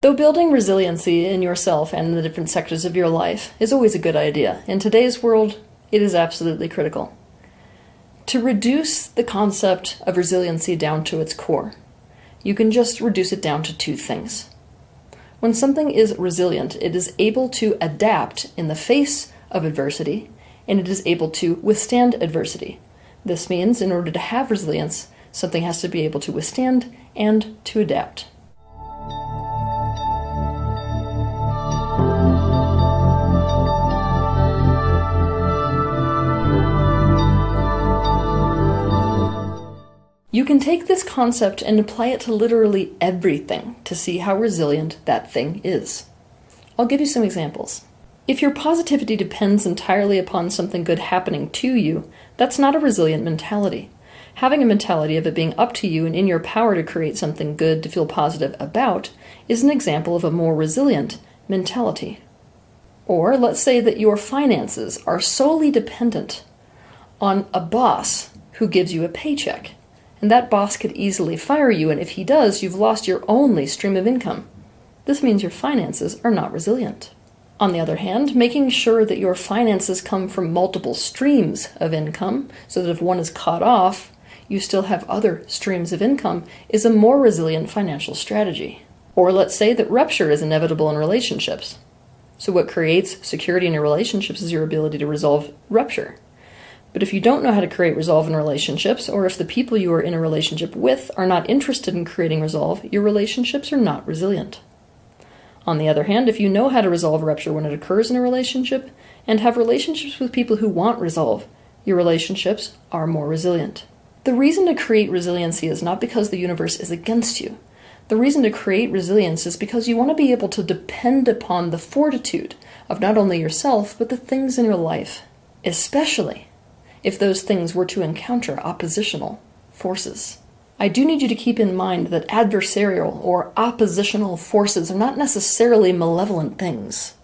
Though building resiliency in yourself and in the different sectors of your life is always a good idea, in today's world, it is absolutely critical. To reduce the concept of resiliency down to its core, you can just reduce it down to two things. When something is resilient, it is able to adapt in the face of adversity, and it is able to withstand adversity. This means in order to have resilience, something has to be able to withstand and to adapt. You can take this concept and apply it to literally everything to see how resilient that thing is. I'll give you some examples. If your positivity depends entirely upon something good happening to you, that's not a resilient mentality. Having a mentality of it being up to you and in your power to create something good to feel positive about is an example of a more resilient mentality. Or let's say that your finances are solely dependent on a boss who gives you a paycheck. And that boss could easily fire you, and if he does, you've lost your only stream of income. This means your finances are not resilient. On the other hand, making sure that your finances come from multiple streams of income, so that if one is cut off, you still have other streams of income, is a more resilient financial strategy. Or let's say that rupture is inevitable in relationships. So what creates security in your relationships is your ability to resolve rupture. But if you don't know how to create resolve in relationships, or if the people you are in a relationship with are not interested in creating resolve, your relationships are not resilient. On the other hand, if you know how to resolve rupture when it occurs in a relationship, and have relationships with people who want resolve, your relationships are more resilient. The reason to create resiliency is not because the universe is against you. The reason to create resilience is because you want to be able to depend upon the fortitude of not only yourself, but the things in your life, especially if those things were to encounter oppositional forces. I do need you to keep in mind that adversarial or oppositional forces are not necessarily malevolent things.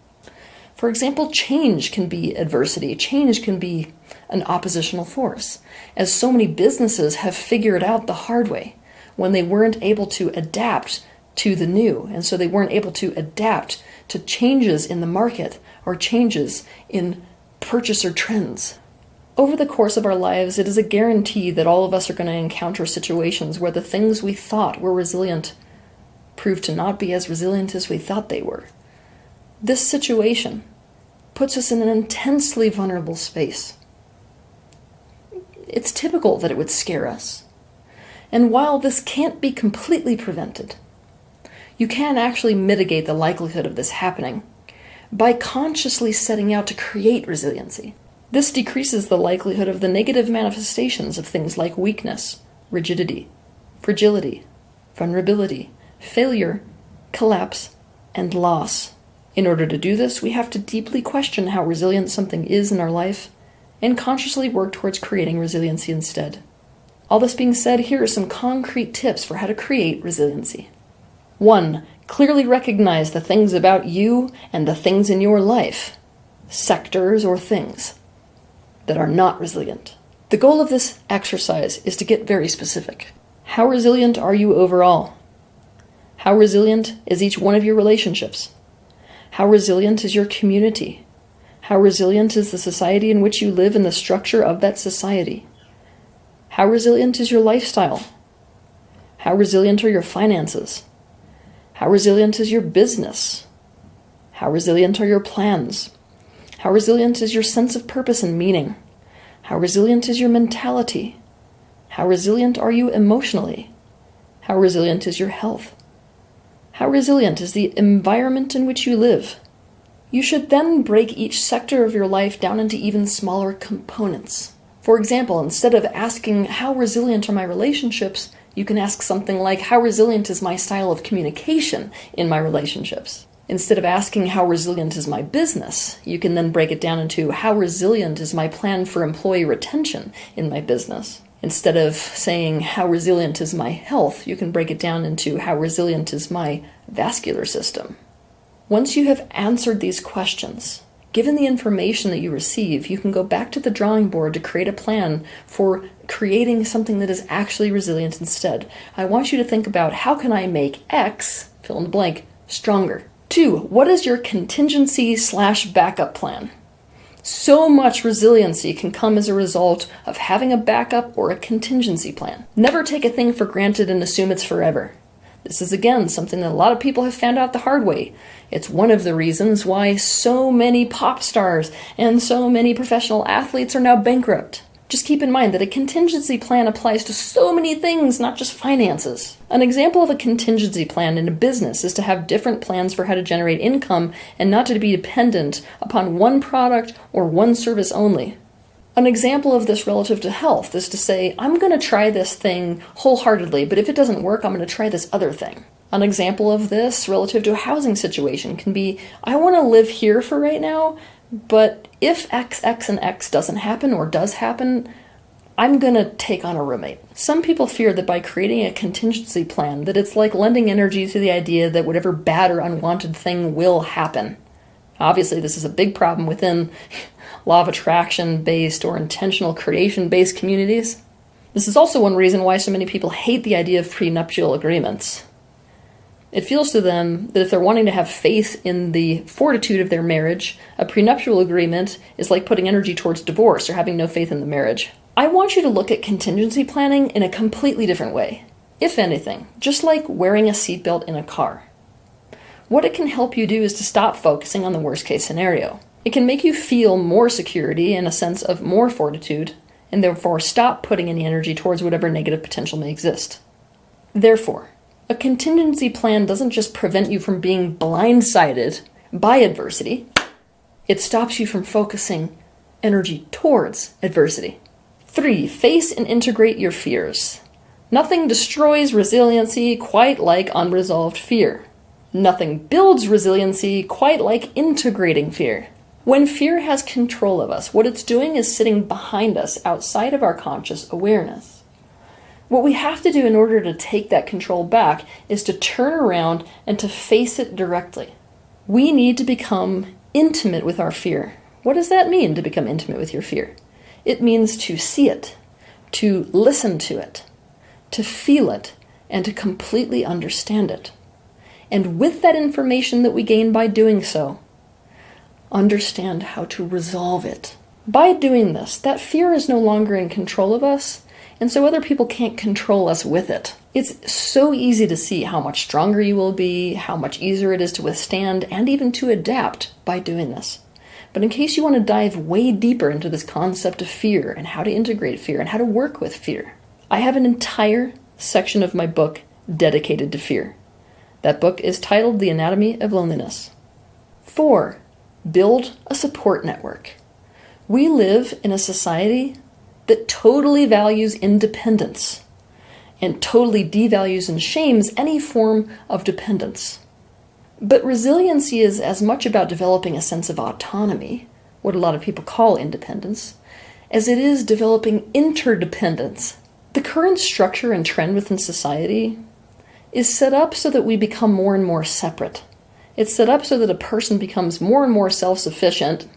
For example, change can be adversity. Change can be an oppositional force, as so many businesses have figured out the hard way when they weren't able to adapt to the new, and so they weren't able to adapt to changes in the market or changes in purchaser trends. Over the course of our lives, it is a guarantee that all of us are going to encounter situations where the things we thought were resilient prove to not be as resilient as we thought they were. This situation puts us in an intensely vulnerable space. It's typical that it would scare us. And while this can't be completely prevented, you can actually mitigate the likelihood of this happening by consciously setting out to create resiliency. This decreases the likelihood of the negative manifestations of things like weakness, rigidity, fragility, vulnerability, failure, collapse, and loss. In order to do this, we have to deeply question how resilient something is in our life and consciously work towards creating resiliency instead. All this being said, here are some concrete tips for how to create resiliency. 1. Clearly recognize the things about you and the things in your life, sectors or things, that are not resilient. The goal of this exercise is to get very specific. How resilient are you overall? How resilient is each one of your relationships? How resilient is your community? How resilient is the society in which you live and the structure of that society? How resilient is your lifestyle? How resilient are your finances? How resilient is your business? How resilient are your plans? How resilient is your sense of purpose and meaning? How resilient is your mentality? How resilient are you emotionally? How resilient is your health? How resilient is the environment in which you live? You should then break each sector of your life down into even smaller components. For example, instead of asking, how resilient are my relationships, you can ask something like, how resilient is my style of communication in my relationships? Instead of asking, how resilient is my business, you can then break it down into, how resilient is my plan for employee retention in my business? Instead of saying, how resilient is my health, you can break it down into, how resilient is my vascular system? Once you have answered these questions, given the information that you receive, you can go back to the drawing board to create a plan for creating something that is actually resilient instead. I want you to think about, how can I make X, fill in the blank, stronger. 2, what is your contingency/backup plan? So much resiliency can come as a result of having a backup or a contingency plan. Never take a thing for granted and assume it's forever. This is again something that a lot of people have found out the hard way. It's one of the reasons why so many pop stars and so many professional athletes are now bankrupt. Just keep in mind that a contingency plan applies to so many things, not just finances. An example of a contingency plan in a business is to have different plans for how to generate income and not to be dependent upon one product or one service only. An example of this relative to health is to say, I'm going to try this thing wholeheartedly, but if it doesn't work, I'm going to try this other thing. An example of this relative to a housing situation can be, I want to live here for right now, but if X, X, and X doesn't happen or does happen, I'm going to take on a roommate. Some people fear that by creating a contingency plan, that it's like lending energy to the idea that whatever bad or unwanted thing will happen. Obviously, this is a big problem within law of attraction-based or intentional creation-based communities. This is also one reason why so many people hate the idea of prenuptial agreements. It feels to them that if they're wanting to have faith in the fortitude of their marriage, a prenuptial agreement is like putting energy towards divorce or having no faith in the marriage. I want you to look at contingency planning in a completely different way. If anything, just like wearing a seatbelt in a car. What it can help you do is to stop focusing on the worst case scenario. It can make you feel more security and a sense of more fortitude, and therefore stop putting any energy towards whatever negative potential may exist. Therefore, a contingency plan doesn't just prevent you from being blindsided by adversity, it stops you from focusing energy towards adversity. 3, face and integrate your fears. Nothing destroys resiliency quite like unresolved fear. Nothing builds resiliency quite like integrating fear. When fear has control of us, what it's doing is sitting behind us outside of our conscious awareness. What we have to do in order to take that control back is to turn around and to face it directly. We need to become intimate with our fear. What does that mean, to become intimate with your fear? It means to see it, to listen to it, to feel it, and to completely understand it. And with that information that we gain by doing so, understand how to resolve it. By doing this, that fear is no longer in control of us, and so other people can't control us with it. It's so easy to see how much stronger you will be, how much easier it is to withstand, and even to adapt by doing this. But in case you want to dive way deeper into this concept of fear and how to integrate fear and how to work with fear, I have an entire section of my book dedicated to fear. That book is titled The Anatomy of Loneliness. 4, build a support network. We live in a society that totally values independence and totally devalues and shames any form of dependence. But resiliency is as much about developing a sense of autonomy, what a lot of people call independence, as it is developing interdependence. The current structure and trend within society is set up so that we become more and more separate. It's set up so that a person becomes more and more self-sufficient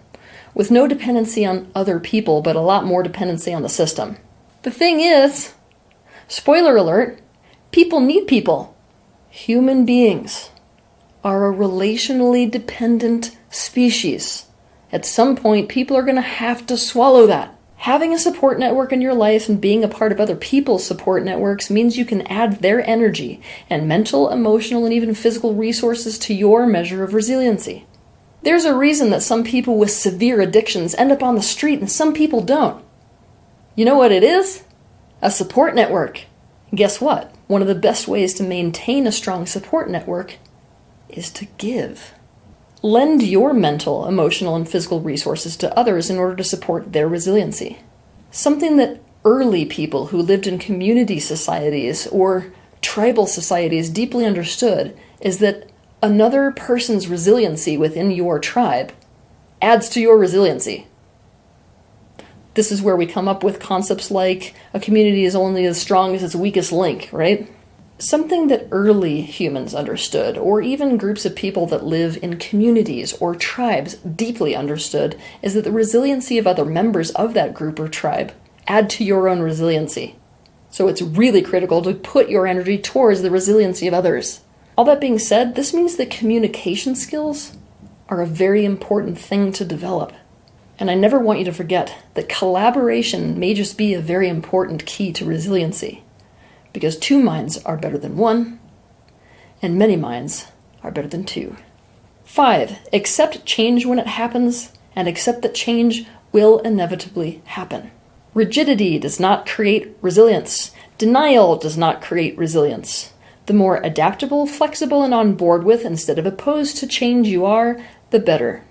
with no dependency on other people, but a lot more dependency on the system. The thing is, spoiler alert, people need people. Human beings are a relationally dependent species. At some point, people are going to have to swallow that. Having a support network in your life and being a part of other people's support networks means you can add their energy and mental, emotional, and even physical resources to your measure of resiliency. There's a reason that some people with severe addictions end up on the street and some people don't. You know what it is? A support network. And guess what? One of the best ways to maintain a strong support network is to give. Lend your mental, emotional, and physical resources to others in order to support their resiliency. Something that early people who lived in community societies or tribal societies deeply understood is that another person's resiliency within your tribe adds to your resiliency. This is where we come up with concepts like a community is only as strong as its weakest link, right? Something that early humans understood, or even groups of people that live in communities or tribes deeply understood, is that the resiliency of other members of that group or tribe add to your own resiliency. So it's really critical to put your energy towards the resiliency of others. All that being said, this means that communication skills are a very important thing to develop. And I never want you to forget that collaboration may just be a very important key to resiliency, because 2 minds are better than 1, and many minds are better than 2. 5. Accept change when it happens, and accept that change will inevitably happen. Rigidity does not create resilience. Denial does not create resilience. The more adaptable, flexible, and on board with instead of opposed to change you are, the better.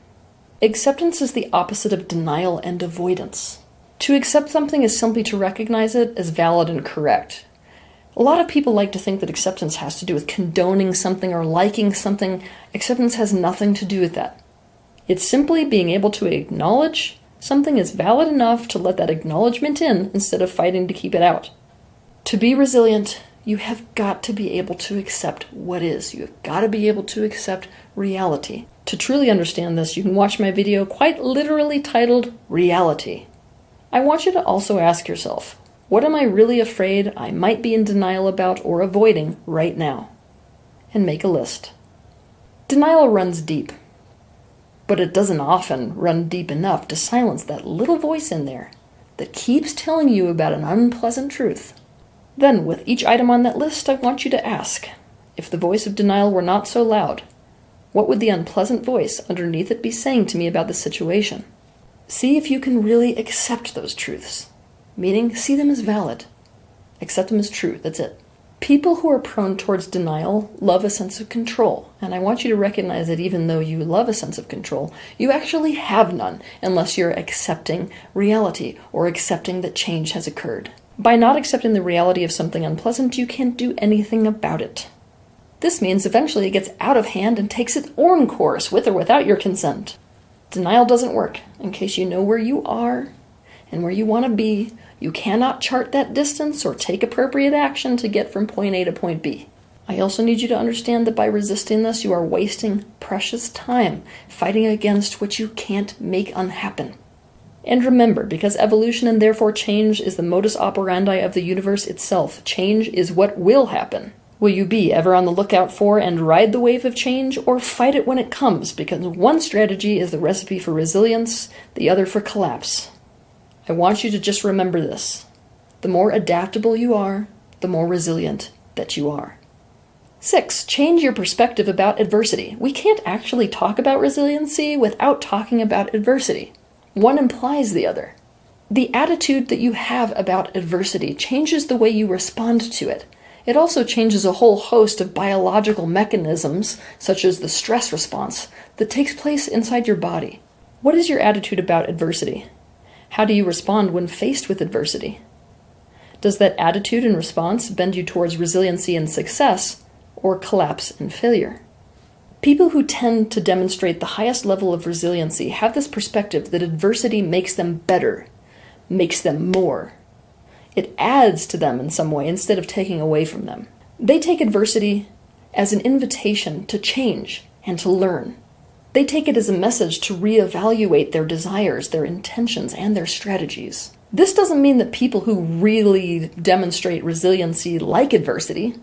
Acceptance is the opposite of denial and avoidance. To accept something is simply to recognize it as valid and correct. A lot of people like to think that acceptance has to do with condoning something or liking something. Acceptance has nothing to do with that. It's simply being able to acknowledge something is valid enough to let that acknowledgement in instead of fighting to keep it out. To be resilient, you have got to be able to accept what is. You have got to be able to accept reality. To truly understand this, you can watch my video quite literally titled Reality. I want you to also ask yourself, what am I really afraid I might be in denial about or avoiding right now? And make a list. Denial runs deep, but it doesn't often run deep enough to silence that little voice in there that keeps telling you about an unpleasant truth. Then, with each item on that list, I want you to ask, if the voice of denial were not so loud, what would the unpleasant voice underneath it be saying to me about the situation? See if you can really accept those truths, meaning see them as valid. Accept them as true, that's it. People who are prone towards denial love a sense of control, and I want you to recognize that even though you love a sense of control, you actually have none unless you're accepting reality or accepting that change has occurred. By not accepting the reality of something unpleasant, you can't do anything about it. This means eventually it gets out of hand and takes its own course, with or without your consent. Denial doesn't work. In case you know where you are and where you want to be, you cannot chart that distance or take appropriate action to get from point A to point B. I also need you to understand that by resisting this, you are wasting precious time fighting against what you can't make unhappen. And remember, because evolution and therefore change is the modus operandi of the universe itself, change is what will happen. Will you be ever on the lookout for and ride the wave of change, or fight it when it comes? Because one strategy is the recipe for resilience, the other for collapse. I want you to just remember this. The more adaptable you are, the more resilient that you are. 6. Change your perspective about adversity. We can't actually talk about resiliency without talking about adversity. One implies the other. The attitude that you have about adversity changes the way you respond to it. It also changes a whole host of biological mechanisms, such as the stress response, that takes place inside your body. What is your attitude about adversity? How do you respond when faced with adversity? Does that attitude and response bend you towards resiliency and success, or collapse and failure? People who tend to demonstrate the highest level of resiliency have this perspective that adversity makes them better, makes them more. It adds to them in some way instead of taking away from them. They take adversity as an invitation to change and to learn. They take it as a message to reevaluate their desires, their intentions, and their strategies. This doesn't mean that people who really demonstrate resiliency like adversity.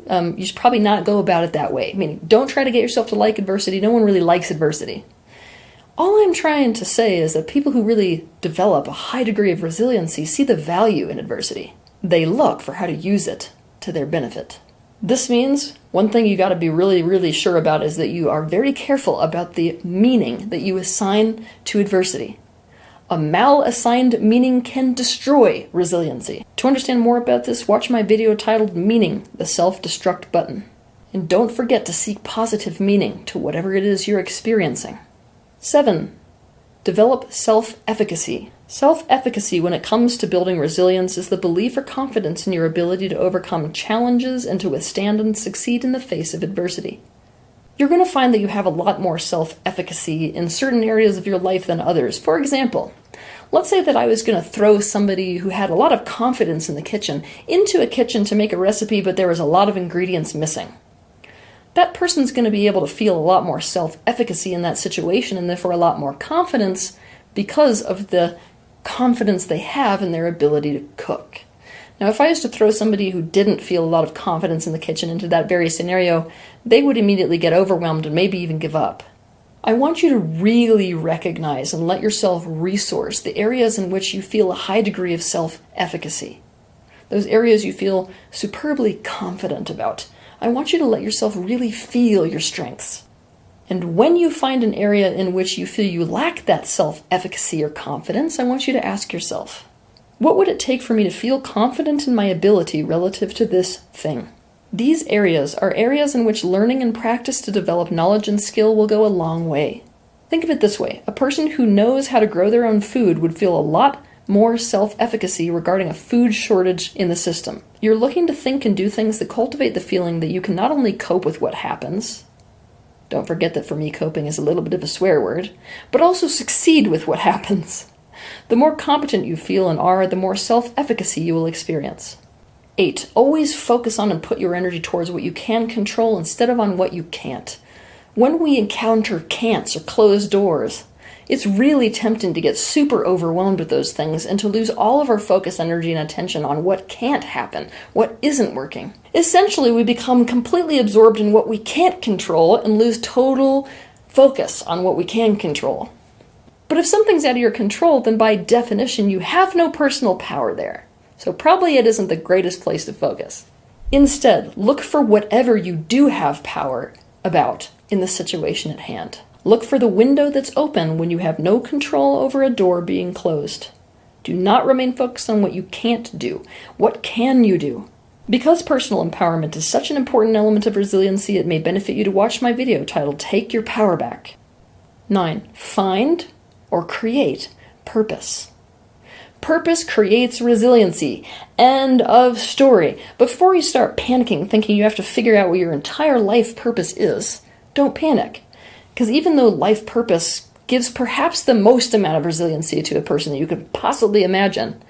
You should probably not go about it that way. Meaning, don't try to get yourself to like adversity. No one really likes adversity. All I'm trying to say is that people who really develop a high degree of resiliency see the value in adversity. They look for how to use it to their benefit. This means one thing you got to be really, really sure about is that you are very careful about the meaning that you assign to adversity. A mal-assigned meaning can destroy resiliency. To understand more about this, watch my video titled Meaning, the Self-Destruct Button. And don't forget to seek positive meaning to whatever it is you're experiencing. 7. Develop self-efficacy. Self-efficacy when it comes to building resilience is the belief or confidence in your ability to overcome challenges and to withstand and succeed in the face of adversity. You're going to find that you have a lot more self-efficacy in certain areas of your life than others. For example, let's say that I was going to throw somebody who had a lot of confidence in the kitchen into a kitchen to make a recipe, but there was a lot of ingredients missing. That person's going to be able to feel a lot more self-efficacy in that situation and therefore a lot more confidence because of the confidence they have in their ability to cook. Now, if I was to throw somebody who didn't feel a lot of confidence in the kitchen into that very scenario, they would immediately get overwhelmed and maybe even give up. I want you to really recognize and let yourself resource the areas in which you feel a high degree of self-efficacy. Those areas you feel superbly confident about. I want you to let yourself really feel your strengths. And when you find an area in which you feel you lack that self-efficacy or confidence, I want you to ask yourself, what would it take for me to feel confident in my ability relative to this thing? These areas are areas in which learning and practice to develop knowledge and skill will go a long way. Think of it this way. A person who knows how to grow their own food would feel a lot more self-efficacy regarding a food shortage in the system. You're looking to think and do things that cultivate the feeling that you can not only cope with what happens, don't forget that for me coping is a little bit of a swear word, but also succeed with what happens. The more competent you feel and are, the more self-efficacy you will experience. 8. Always focus on and put your energy towards what you can control instead of on what you can't. When we encounter can'ts or closed doors, it's really tempting to get super overwhelmed with those things and to lose all of our focus, energy, and attention on what can't happen, what isn't working. Essentially, we become completely absorbed in what we can't control and lose total focus on what we can control. But if something's out of your control, then by definition, you have no personal power there. So probably it isn't the greatest place to focus. Instead, look for whatever you do have power about in the situation at hand. Look for the window that's open when you have no control over a door being closed. Do not remain focused on what you can't do. What can you do? Because personal empowerment is such an important element of resiliency, it may benefit you to watch my video titled Take Your Power Back. 9. Find or create purpose. Purpose creates resiliency. End of story. Before you start panicking, thinking you have to figure out what your entire life purpose is, don't panic. Because even though life purpose gives perhaps the most amount of resiliency to a person that you could possibly imagine,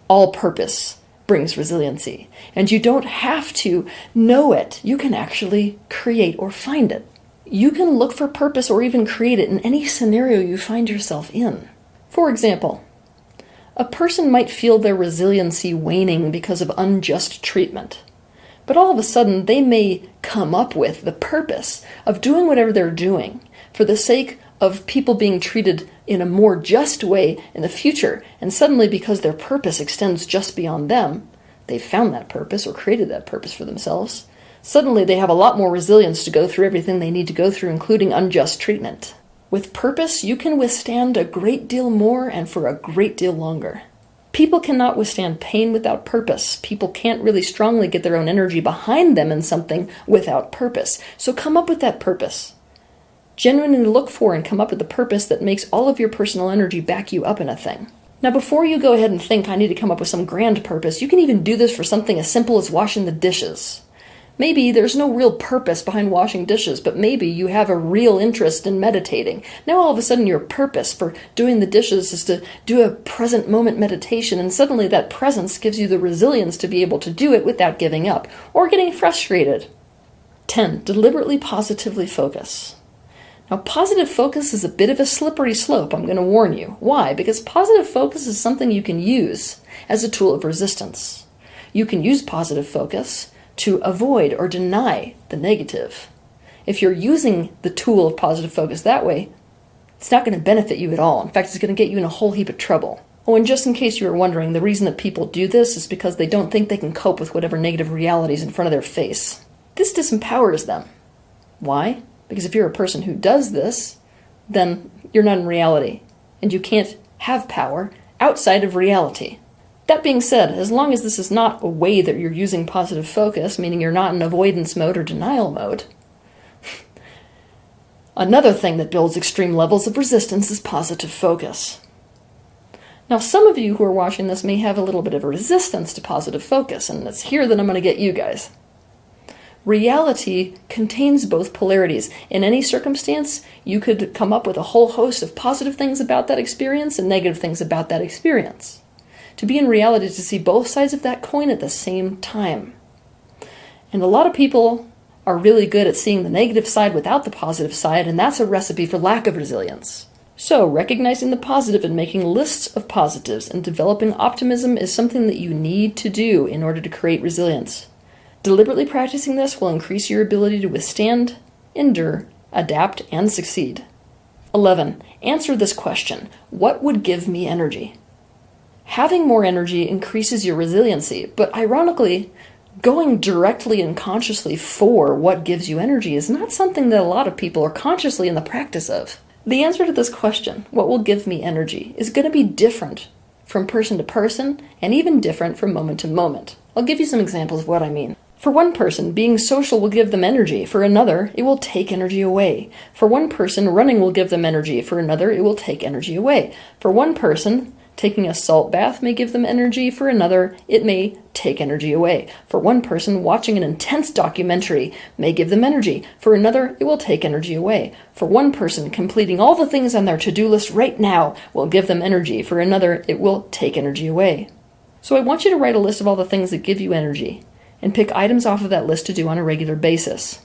all purpose brings resiliency. And you don't have to know it. You can actually create or find it. You can look for purpose or even create it in any scenario you find yourself in. For example, a person might feel their resiliency waning because of unjust treatment. But all of a sudden, they may come up with the purpose of doing whatever they're doing for the sake of people being treated in a more just way in the future. And suddenly, because their purpose extends just beyond them, they've found that purpose or created that purpose for themselves. Suddenly, they have a lot more resilience to go through everything they need to go through, including unjust treatment. With purpose, you can withstand a great deal more and for a great deal longer. People cannot withstand pain without purpose. People can't really strongly get their own energy behind them in something without purpose. So come up with that purpose. Genuinely look for and come up with the purpose that makes all of your personal energy back you up in a thing. Now, before you go ahead and think, I need to come up with some grand purpose, you can even do this for something as simple as washing the dishes. Maybe there's no real purpose behind washing dishes, but maybe you have a real interest in meditating. Now all of a sudden your purpose for doing the dishes is to do a present moment meditation, and suddenly that presence gives you the resilience to be able to do it without giving up or getting frustrated. 10. Deliberately positively focus. Now positive focus is a bit of a slippery slope, I'm going to warn you. Why? Because positive focus is something you can use as a tool of resistance. You can use positive focus to avoid or deny the negative. If you're using the tool of positive focus that way, it's not going to benefit you at all. In fact, it's going to get you in a whole heap of trouble. Oh, and just in case you were wondering, the reason that people do this is because they don't think they can cope with whatever negative reality is in front of their face. This disempowers them. Why? Because if you're a person who does this, then you're not in reality, and you can't have power outside of reality. That being said, as long as this is not a way that you're using positive focus, meaning you're not in avoidance mode or denial mode, another thing that builds extreme levels of resistance is positive focus. Now, some of you who are watching this may have a little bit of a resistance to positive focus, and it's here that I'm going to get you guys. Reality contains both polarities. In any circumstance, you could come up with a whole host of positive things about that experience and negative things about that experience. To be in reality is to see both sides of that coin at the same time. And a lot of people are really good at seeing the negative side without the positive side, and that's a recipe for lack of resilience. So, recognizing the positive and making lists of positives and developing optimism is something that you need to do in order to create resilience. Deliberately practicing this will increase your ability to withstand, endure, adapt, and succeed. 11. Answer this question: what would give me energy? Having more energy increases your resiliency, but ironically, going directly and consciously for what gives you energy is not something that a lot of people are consciously in the practice of. The answer to this question, what will give me energy, is going to be different from person to person and even different from moment to moment. I'll give you some examples of what I mean. For one person, being social will give them energy. For another, it will take energy away. For one person, running will give them energy. For another, it will take energy away. For one person, taking a salt bath may give them energy. For another, it may take energy away. For one person, watching an intense documentary may give them energy. For another, it will take energy away. For one person, completing all the things on their to-do list right now will give them energy. For another, it will take energy away. So I want you to write a list of all the things that give you energy and pick items off of that list to do on a regular basis.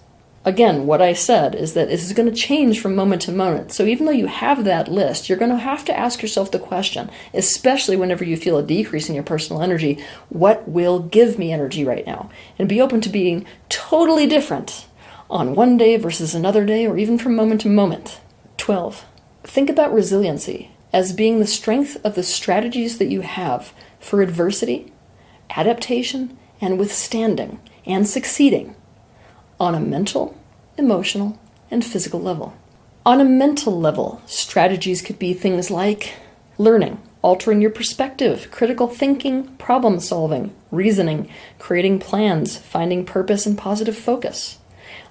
Again, what I said is that this is going to change from moment to moment. So even though you have that list, you're going to have to ask yourself the question, especially whenever you feel a decrease in your personal energy, what will give me energy right now? And be open to being totally different on one day versus another day, or even from moment to moment. 12. Think about resiliency as being the strength of the strategies that you have for adversity, adaptation, and withstanding, and succeeding on a mental, emotional, and physical level. On a mental level, strategies could be things like learning, altering your perspective, critical thinking, problem solving, reasoning, creating plans, finding purpose and positive focus.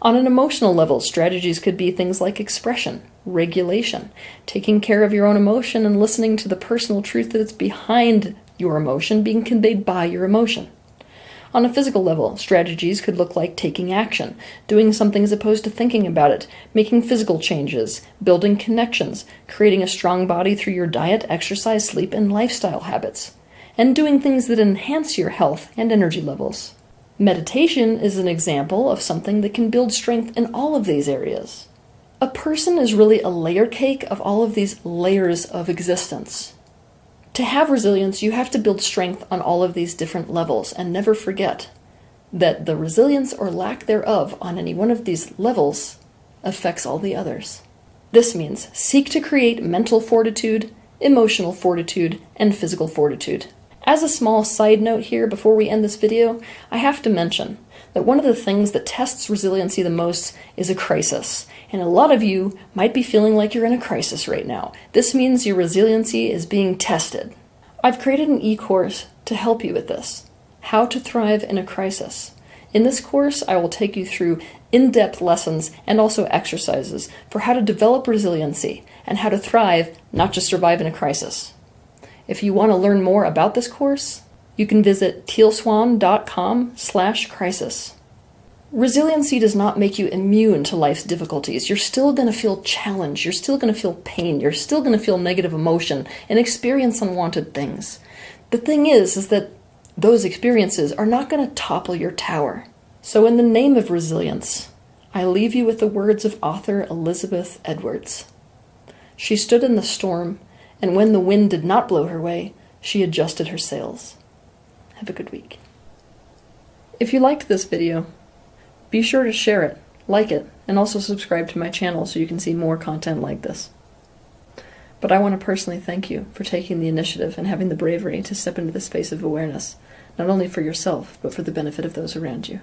On an emotional level, strategies could be things like expression, regulation, taking care of your own emotion and listening to the personal truth that is behind your emotion being conveyed by your emotion. On a physical level, strategies could look like taking action, doing something as opposed to thinking about it, making physical changes, building connections, creating a strong body through your diet, exercise, sleep, and lifestyle habits, and doing things that enhance your health and energy levels. Meditation is an example of something that can build strength in all of these areas. A person is really a layer cake of all of these layers of existence. To have resilience, you have to build strength on all of these different levels, and never forget that the resilience or lack thereof on any one of these levels affects all the others. This means seek to create mental fortitude, emotional fortitude, and physical fortitude. As a small side note here before we end this video, I have to mention that one of the things that tests resiliency the most is a crisis. And a lot of you might be feeling like you're in a crisis right now. This means your resiliency is being tested. I've created an e-course to help you with this. How to thrive in a crisis. In this course, I will take you through in-depth lessons and also exercises for how to develop resiliency and how to thrive, not just survive in a crisis. If you want to learn more about this course, you can visit tealswan.com/crisis. Resiliency does not make you immune to life's difficulties. You're still going to feel challenge. You're still going to feel pain. You're still going to feel negative emotion and experience unwanted things. The thing is that those experiences are not going to topple your tower. So in the name of resilience, I leave you with the words of author Elizabeth Edwards. She stood in the storm, and when the wind did not blow her way, she adjusted her sails. Have a good week. If you liked this video, be sure to share it, like it, and also subscribe to my channel so you can see more content like this. But I want to personally thank you for taking the initiative and having the bravery to step into the space of awareness, not only for yourself, but for the benefit of those around you.